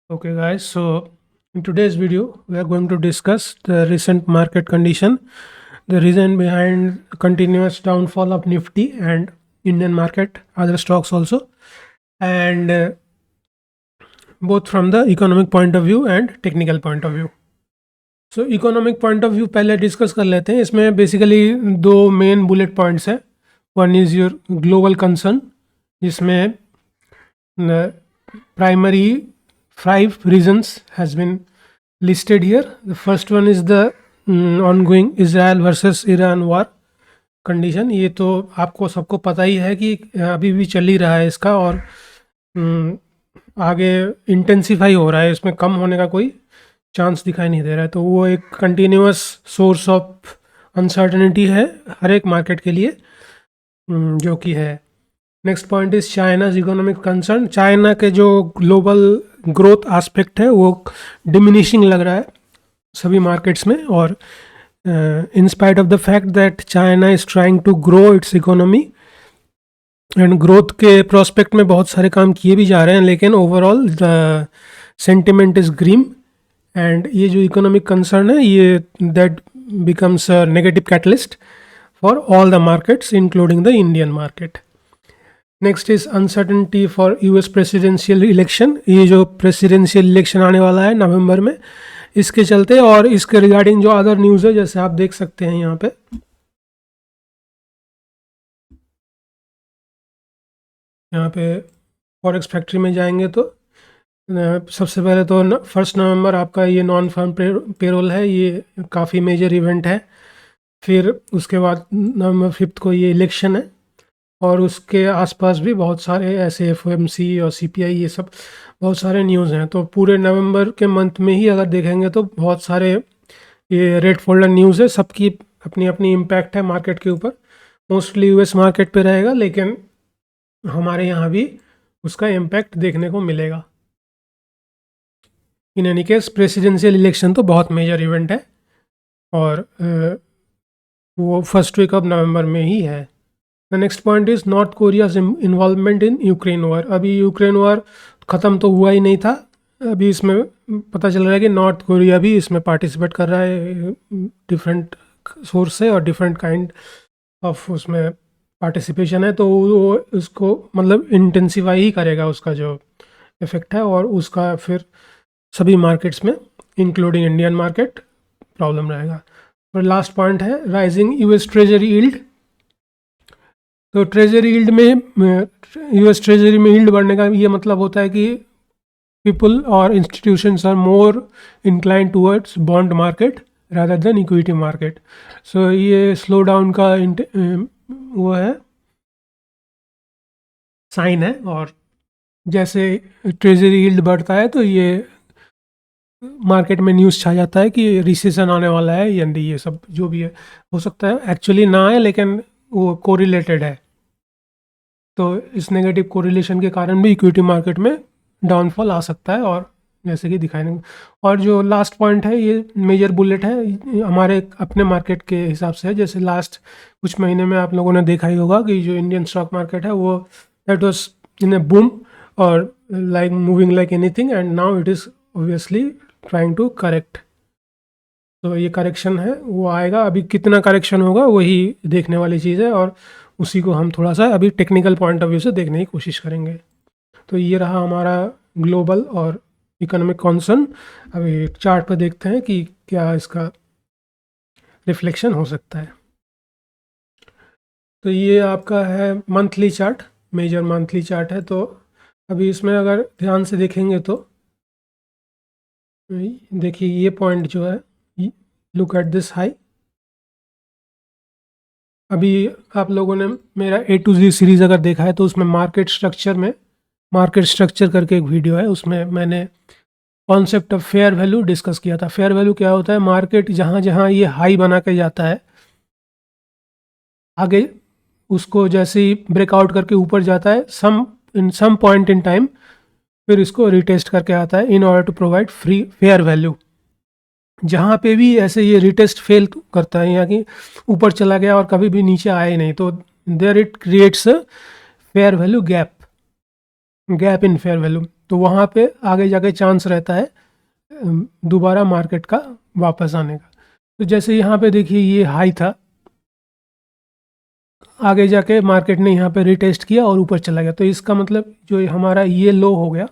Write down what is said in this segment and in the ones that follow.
Okay, guys. So in today's video, we are going to discuss the recent market condition, the reason behind continuous downfall of Nifty and Indian market, other stocks also, and both from the economic point of view and technical point of view. So economic point of view पहले discuss कर लेते हैं. इसमें basically दो main bullet points हैं. One is your global concern, जिसमें primary 5 reasons has been listed here. The first one is the ongoing Israel versus Iran war condition. ये तो आपको सबको पता ही है कि अभी भी चल ही रहा है इसका, और आगे इंटेंसिफाई हो रहा है. इसमें कम होने का कोई चांस दिखाई नहीं दे रहा है. तो वो एक कंटिन्यूस सोर्स ऑफ अनसर्टनिटी है हर एक मार्केट के लिए, जो कि है. Next point is China's economic concern. China के जो ग्लोबल ग्रोथ एस्पेक्ट है वो डिमिनिशिंग लग रहा है सभी मार्केट्स में, और in spite of the fact that China is trying to grow its economy and growth के प्रोस्पेक्ट में बहुत सारे काम किए भी जा रहे हैं, लेकिन overall the sentiment is grim. And ये जो इकोनॉमिक कंसर्न है ये that becomes a negative catalyst for all the markets including the Indian market. Next is uncertainty for US presidential election. ये जो प्रेसिडेंशियल इलेक्शन आने वाला है नवंबर में, इसके चलते और इसके रिगार्डिंग जो अदर न्यूज़ है, जैसे आप देख सकते हैं यहाँ पे फॉरेक्स फैक्ट्री में जाएंगे तो सबसे पहले तो 1 नवंबर आपका ये नॉन फार्म पेरोल है. ये काफ़ी मेजर इवेंट है. फिर उसके बाद नवंबर 5 को ये इलेक्शन है, और उसके आसपास भी बहुत सारे ऐसे एफओएमसी और सीपीआई, ये सब बहुत सारे न्यूज़ हैं. तो पूरे नवंबर के मंथ में ही अगर देखेंगे तो बहुत सारे ये रेड फोल्डर न्यूज़ है. सबकी अपनी अपनी इम्पैक्ट है मार्केट के ऊपर. मोस्टली यूएस मार्केट पे रहेगा, लेकिन हमारे यहाँ भी उसका इम्पैक्ट देखने को मिलेगा. In any case presidential election तो बहुत मेजर इवेंट है, और वो फर्स्ट वीक ऑफ नवंबर में ही है. The next point is north Korea's involvement in Ukraine war. अभी यूक्रेन वॉर ख़त्म तो हुआ ही नहीं था. अभी इसमें पता चल रहा है कि नॉर्थ कोरिया भी इसमें पार्टिसिपेट कर रहा है. डिफरेंट सोर्स से और डिफरेंट काइंड ऑफ उसमें पार्टिसिपेशन है. तो वो उसको मतलब इंटेंसिफाई ही करेगा उसका जो इफ़ेक्ट है, और उसका फिर सभी मार्केट्स में इंक्लूडिंग इंडियन मार्केट प्रॉब्लम रहेगा. और लास्ट पॉइंट है राइजिंग यूएस ट्रेजरी यील्ड. तो ट्रेजरी यील्ड में, यूएस ट्रेजरी में यील्ड बढ़ने का ये मतलब होता है कि पीपल और institutions are more inclined towards bond market rather than equity market. So ये स्लो डाउन का वो है, साइन है. और जैसे ट्रेजरी यील्ड बढ़ता है तो ये मार्केट में न्यूज़ छा जाता है कि रिसेशन आने वाला है, यानी ये सब जो भी है हो सकता है एक्चुअली ना आए, लेकिन वो कोरिलेटेड है. तो इस नेगेटिव कोरिलेशन के कारण भी इक्विटी मार्केट में डाउनफॉल आ सकता है, और जैसे कि दिखाई नहीं. और जो लास्ट पॉइंट है ये मेजर बुलेट है, हमारे अपने मार्केट के हिसाब से है. जैसे लास्ट कुछ महीने में आप लोगों ने देखा ही होगा कि जो इंडियन स्टॉक मार्केट है वो that was in a boom, और like moving like anything, and now it is obviously trying to correct. तो ये करेक्शन है वो आएगा. अभी कितना करेक्शन होगा वही देखने वाली चीज़ है, और उसी को हम थोड़ा सा अभी टेक्निकल पॉइंट ऑफ व्यू से देखने की कोशिश करेंगे. तो ये रहा हमारा ग्लोबल और इकोनॉमिक कंसर्न. अभी चार्ट पर देखते हैं कि क्या इसका रिफ्लेक्शन हो सकता है. तो ये आपका है monthly chart, major monthly chart है. तो अभी इसमें अगर ध्यान से देखेंगे तो देखिए ये पॉइंट जो है, लुक एट दिस हाई. अभी आप लोगों ने मेरा A to Z सीरीज़ अगर देखा है तो उसमें मार्केट स्ट्रक्चर करके एक वीडियो है, उसमें मैंने concept of fair value discuss किया था. फेयर वैल्यू क्या होता है? मार्केट जहाँ जहाँ ये हाई बना के जाता है, आगे उसको जैसे ही ब्रेकआउट करके ऊपर जाता है इन सम पॉइंट इन टाइम, फिर इसको रिटेस्ट करके आता है in order to provide free fair value. जहाँ पे भी ऐसे ये रिटेस्ट फेल करता है, यहाँ की ऊपर चला गया और कभी भी नीचे आया ही नहीं, तो there it creates a fair value gap in fair value. तो वहाँ पे आगे जाके चांस रहता है दोबारा मार्केट का वापस आने का। तो जैसे यहाँ पे देखिए ये हाई था, आगे जाके मार्केट ने यहाँ पे रिटेस्ट किया और ऊपर चला गया, तो इसका मतलब जो हमारा ये लो हो गया,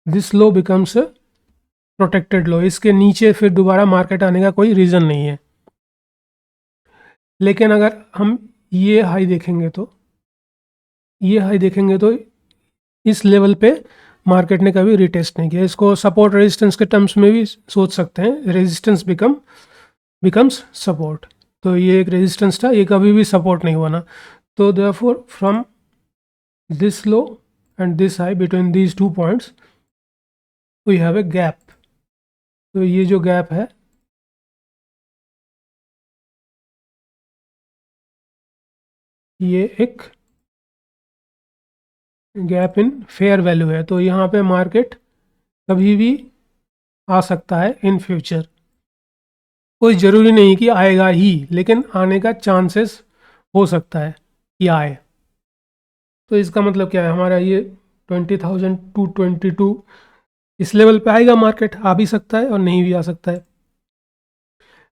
दिस लो बिकम्स प्रोटेक्टेड लो, इसके नीचे फिर दोबारा मार्केट आने का कोई रीज़न नहीं है। लेकिन अगर हम ये हाई देखेंगे तो इस लेवल पे मार्केट ने कभी रिटेस्ट नहीं किया। इसको सपोर्ट रेजिस्टेंस के टर्म्स में भी सोच सकते हैं, रेजिस्टेंस बिकम्स सपोर्ट। तो ये एक रेजिस्टेंस था, ये कभी भी सपोर्ट नहीं हुआ ना, तो therefore from this low and this high between these 2 points we have a gap. तो ये जो गैप है ये एक गैप इन फेयर वैल्यू है। तो यहाँ पे मार्केट कभी भी आ सकता है इन फ्यूचर, कोई ज़रूरी नहीं कि आएगा ही, लेकिन आने का चांसेस हो सकता है कि आए। तो इसका मतलब क्या है, हमारा ये 20,222 इस लेवल पे आएगा, मार्केट आ भी सकता है और नहीं भी आ सकता है।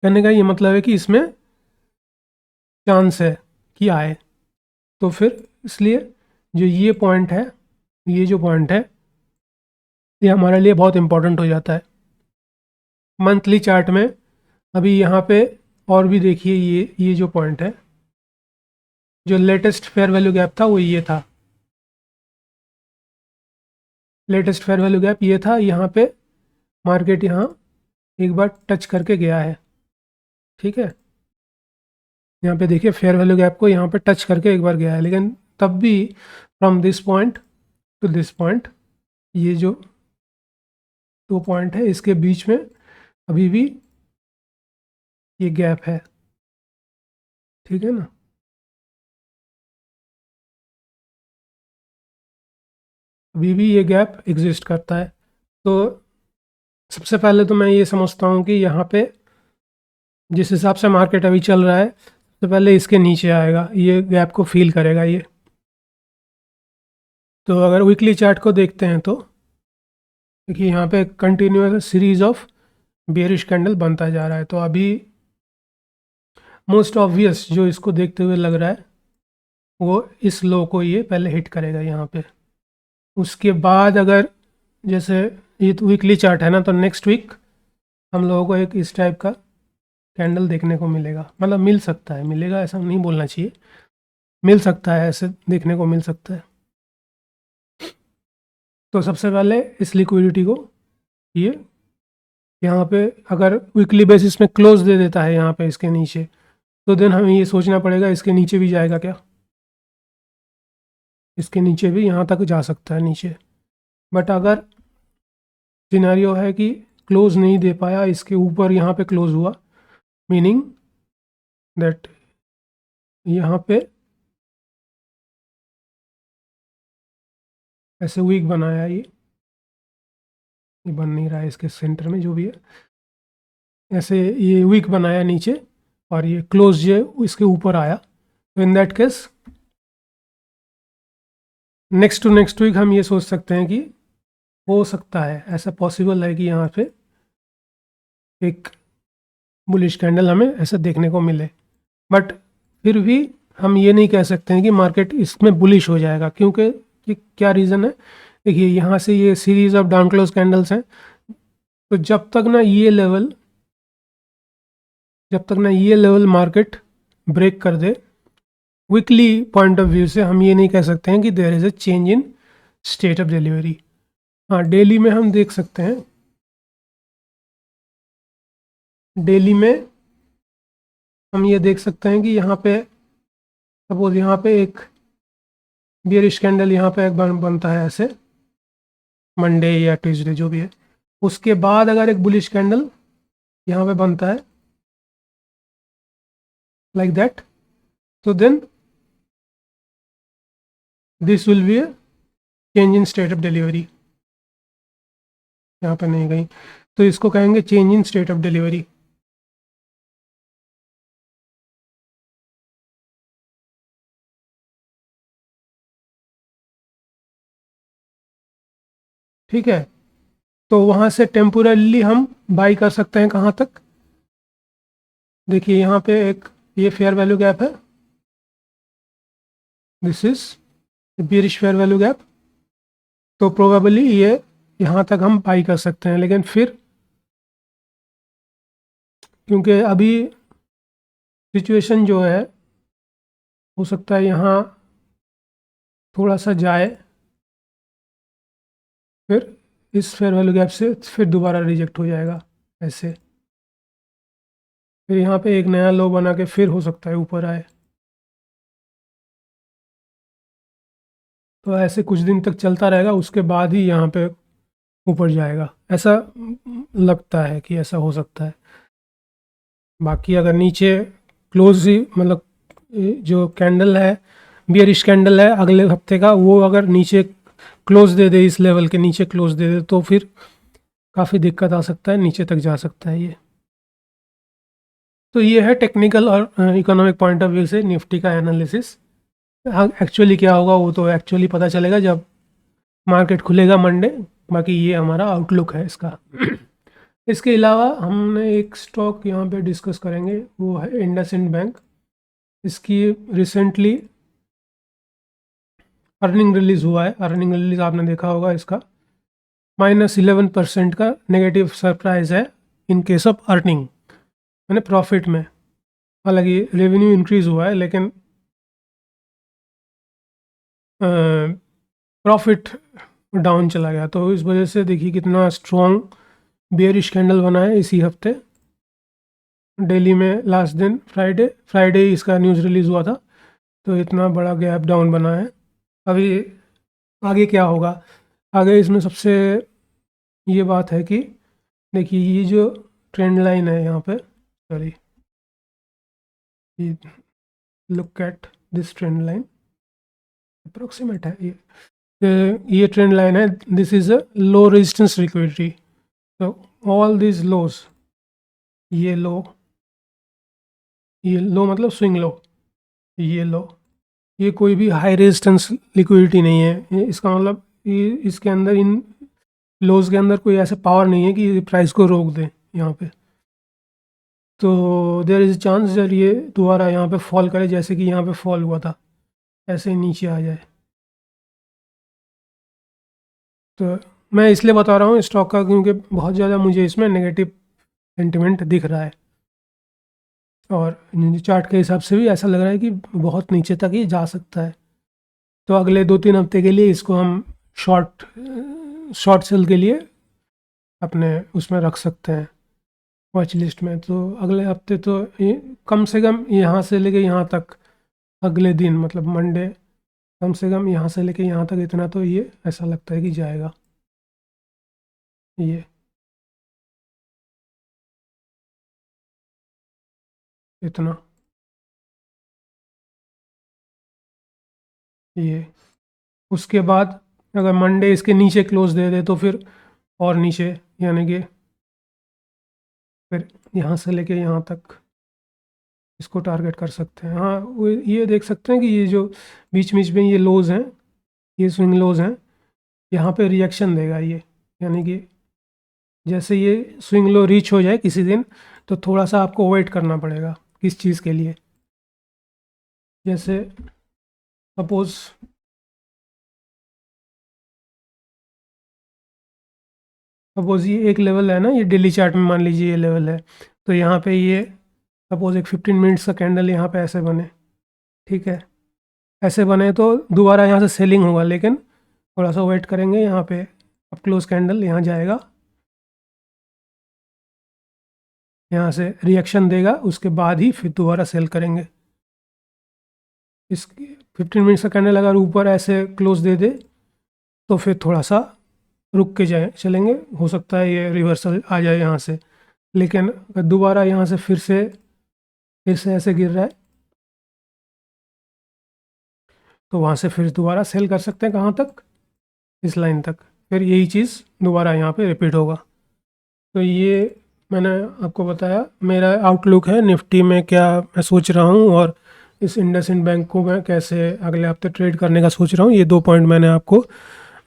कहने का ये मतलब है कि इसमें चांस है कि आए। तो फिर इसलिए जो ये पॉइंट है, ये जो पॉइंट है ये हमारे लिए बहुत इंपॉर्टेंट हो जाता है मंथली चार्ट में। अभी यहाँ पे और भी देखिए, ये जो पॉइंट है, जो लेटेस्ट फेयर वैल्यू गैप था वो ये था, लेटेस्ट फेयर वैल्यू गैप ये था। यहाँ पे मार्केट यहाँ एक बार टच करके गया है, ठीक है, यहाँ पे देखिए फेयर वैल्यू गैप को यहाँ पे टच करके एक बार गया है, लेकिन तब भी from this point two this point, ये जो 2 पॉइंट है इसके बीच में अभी भी ये गैप है, ठीक है ना। अभी भी ये गैप एग्जिस्ट करता है। तो सबसे पहले तो मैं ये समझता हूँ कि यहाँ पे जिस हिसाब से मार्केट अभी चल रहा है, सबसे पहले इसके नीचे आएगा, ये गैप को फील करेगा ये। तो अगर वीकली चार्ट को देखते हैं तो देखिए यहाँ पे continuous series of bearish candle बनता जा रहा है। तो अभी मोस्ट ऑब्वियस जो इसको देखते हुए लग रहा है वो इस लो को ये पहले हिट करेगा यहाँ पे। उसके बाद अगर जैसे ये तो वीकली चार्ट है ना, तो नेक्स्ट वीक हम लोगों को एक इस टाइप का कैंडल देखने को मिलेगा, मतलब मिल सकता है, मिलेगा ऐसा नहीं बोलना चाहिए, मिल सकता है, ऐसे देखने को मिल सकता है। तो सबसे पहले इस लिक्विडिटी को ये यहाँ पे अगर वीकली बेसिस में क्लोज दे देता है यहाँ पे इसके नीचे, तो देन हमें ये सोचना पड़ेगा इसके नीचे भी जाएगा क्या, इसके नीचे भी यहाँ तक जा सकता है नीचे। बट अगर सिनेरियो है कि क्लोज नहीं दे पाया, इसके ऊपर यहाँ पे क्लोज हुआ, मीनिंग दैट यहाँ पे ऐसे वीक बनाया, ये बन नहीं रहा है इसके सेंटर में जो भी है, ऐसे ये वीक बनाया नीचे और ये क्लोज जो इसके ऊपर आया। तो in that case next to next week हम ये सोच सकते हैं कि हो सकता है, ऐसा पॉसिबल है कि यहाँ पे एक बुलिश कैंडल हमें ऐसा देखने को मिले। बट फिर भी हम ये नहीं कह सकते हैं कि मार्केट इसमें बुलिश हो जाएगा, क्योंकि ये क्या रीज़न है, देखिए यहाँ से ये series of down close candles हैं। तो जब तक ना ये लेवल मार्केट ब्रेक कर दे, वीकली पॉइंट ऑफ व्यू से हम ये नहीं कह सकते हैं कि there is a change in state of delivery. हाँ, डेली में हम देख सकते हैं, डेली में हम ये देख सकते हैं कि यहाँ पे सपोज यहाँ पे एक बियरिश कैंडल यहाँ पे एक बनता है ऐसे, मंडे या ट्यूसडे जो भी है, उसके बाद अगर एक बुलिश कैंडल यहाँ पे बनता है लाइक दैट, तो then this will be a change in state of delivery. यहाँ पे नहीं गई, तो इसको कहेंगे change in state of delivery. ठीक है, तो वहाँ से टेम्पोरली हम बाई कर सकते हैं कहाँ तक, देखिए यहाँ पे एक ये फेयर वैल्यू गैप है, this is bearish fair value gap, तो प्रोबेबली ये यहाँ तक हम बाई कर सकते हैं। लेकिन फिर क्योंकि अभी सिचुएशन जो है हो सकता है यहाँ थोड़ा सा जाए, फिर इस फेयर वैल्यू गैप से फिर दोबारा रिजेक्ट हो जाएगा ऐसे, फिर यहाँ पे एक नया लो बना के फिर हो सकता है ऊपर आए। तो ऐसे कुछ दिन तक चलता रहेगा, उसके बाद ही यहाँ पे ऊपर जाएगा, ऐसा लगता है कि ऐसा हो सकता है। बाकी अगर नीचे क्लोज ही मतलब जो कैंडल है बियरिश कैंडल है अगले हफ्ते का, वो अगर नीचे क्लोज दे दे, इस लेवल के नीचे क्लोज दे दे, तो फिर काफ़ी दिक्कत आ सकता है, नीचे तक जा सकता है ये। तो ये है टेक्निकल और इकोनॉमिक पॉइंट ऑफ व्यू से निफ्टी का एनालिसिस। एक्चुअली क्या होगा वो तो एक्चुअली पता चलेगा जब मार्केट खुलेगा मंडे। बाकी ये हमारा आउटलुक है इसका। इसके अलावा हमने एक स्टॉक यहाँ पे डिस्कस करेंगे, वो है इंडसइंड बैंक। इसकी रिसेंटली अर्निंग रिलीज़ हुआ है, अर्निंग रिलीज़ आपने देखा होगा, इसका -11% का नेगेटिव सरप्राइज है इन केस ऑफ अर्निंग, यानी प्रॉफिट में। हालांकि रेवेन्यू इंक्रीज़ हुआ है लेकिन प्रॉफिट डाउन चला गया, तो इस वजह से देखिए कितना स्ट्रॉन्ग बेयरिश कैंडल बना है इसी हफ्ते। दिल्ली में लास्ट दिन फ्राइडे इसका न्यूज़ रिलीज़ हुआ था, तो इतना बड़ा गैप डाउन बना है। अभी आगे क्या होगा, आगे इसमें सबसे ये बात है कि देखिए ये जो ट्रेंड लाइन है यहाँ पे, sorry, look at this trend line, approximate है ये ट्रेंड लाइन है, this is a low resistance liquidity. तो ऑल दिस लोज, ये लो मतलब स्विंग लो, ये लो, ये कोई भी हाई रेजिस्टेंस लिक्विडिटी नहीं है। इसका मतलब ये इसके अंदर, इन लोज के अंदर कोई ऐसा पावर नहीं है कि प्राइस को रोक दें यहाँ पे। तो देयर इज़ चांस जब ये दोबारा यहाँ पे फॉल करे, जैसे कि यहाँ पे फॉल हुआ था, ऐसे ही नीचे आ जाए। तो मैं इसलिए बता रहा हूँ स्टॉक का क्योंकि बहुत ज़्यादा मुझे इसमें नेगेटिव सेंटिमेंट दिख रहा है, और चार्ट के हिसाब से भी ऐसा लग रहा है कि बहुत नीचे तक ही जा सकता है। तो अगले 2-3 हफ्ते के लिए इसको हम शॉर्ट सेल के लिए अपने उसमें रख सकते हैं वॉच लिस्ट में। तो अगले हफ्ते तो ये कम से कम यहाँ से लेके यहाँ तक, अगले दिन मतलब मंडे, कम से कम यहाँ से लेके यहाँ तक इतना तो ये ऐसा लगता है कि जाएगा ये इतना, ये उसके बाद अगर मंडे इसके नीचे क्लोज दे दे तो फिर और नीचे, यानी कि फिर यहाँ से लेके यहाँ तक इसको टारगेट कर सकते हैं। हाँ, वो ये देख सकते हैं कि ये जो बीच बीच में ये लोज हैं, ये स्विंग लोज हैं, यहाँ पे रिएक्शन देगा ये, यानी कि जैसे ये स्विंग लो रीच हो जाए किसी दिन, तो थोड़ा सा आपको वेट करना पड़ेगा किस चीज़ के लिए। जैसे सपोज ये एक लेवल है ना, ये डेली चार्ट में मान लीजिए ये लेवल है, तो यहाँ पे ये सपोज एक 15 मिनट्स का कैंडल यहाँ पे ऐसे बने, ठीक है, ऐसे बने तो दोबारा यहाँ से सेलिंग होगा, लेकिन थोड़ा सा वेट करेंगे, यहाँ पे अब क्लोज कैंडल यहाँ जाएगा, यहाँ से रिएक्शन देगा, उसके बाद ही फिर दोबारा सेल करेंगे। इस 15 मिनट्स का कैंडल अगर ऊपर ऐसे क्लोज दे दे तो फिर थोड़ा सा रुक के जाए चलेंगे, हो सकता है ये रिवर्सल आ जाए यहाँ से। लेकिन अगर दोबारा यहाँ से फिर से ऐसे गिर रहा है, तो वहाँ से फिर दोबारा सेल कर सकते हैं, कहाँ तक, इस लाइन तक, फिर यही चीज़ दोबारा यहाँ पे रिपीट होगा। तो ये मैंने आपको बताया मेरा आउटलुक है निफ्टी में, क्या मैं सोच रहा हूँ, और इस इंडसइंड बैंक को मैं कैसे अगले हफ्ते ट्रेड करने का सोच रहा हूँ। ये 2 पॉइंट मैंने आपको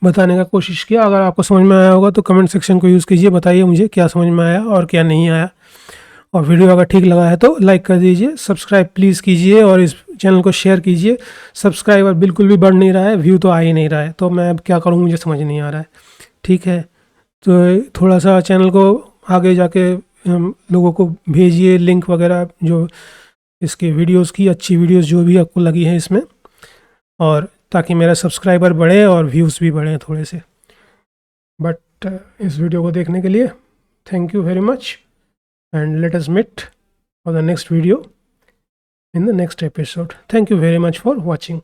बताने का कोशिश किया। अगर आपको समझ में आया होगा तो कमेंट सेक्शन को यूज़ कीजिए, बताइए मुझे क्या समझ में आया और क्या नहीं आया। और वीडियो अगर ठीक लगा है तो लाइक कर दीजिए, सब्सक्राइब प्लीज़ कीजिए और इस चैनल को शेयर कीजिए। सब्सक्राइबर बिल्कुल भी बढ़ नहीं रहा है, व्यू तो आ ही नहीं रहा है, तो मैं अब क्या करूँ मुझे समझ नहीं आ रहा है। ठीक है, तो थोड़ा सा चैनल को आगे जाके लोगों को भेजिए लिंक वगैरह, जो इसके वीडियोस की अच्छी वीडियोस जो भी आपको लगी हैं इसमें, और ताकि मेरा सब्सक्राइबर बढ़े और व्यूज़ भी बढ़ें थोड़े से। बट इस वीडियो को देखने के लिए thank you very much, and let us meet for the next video in the next episode. Thank you very much for watching.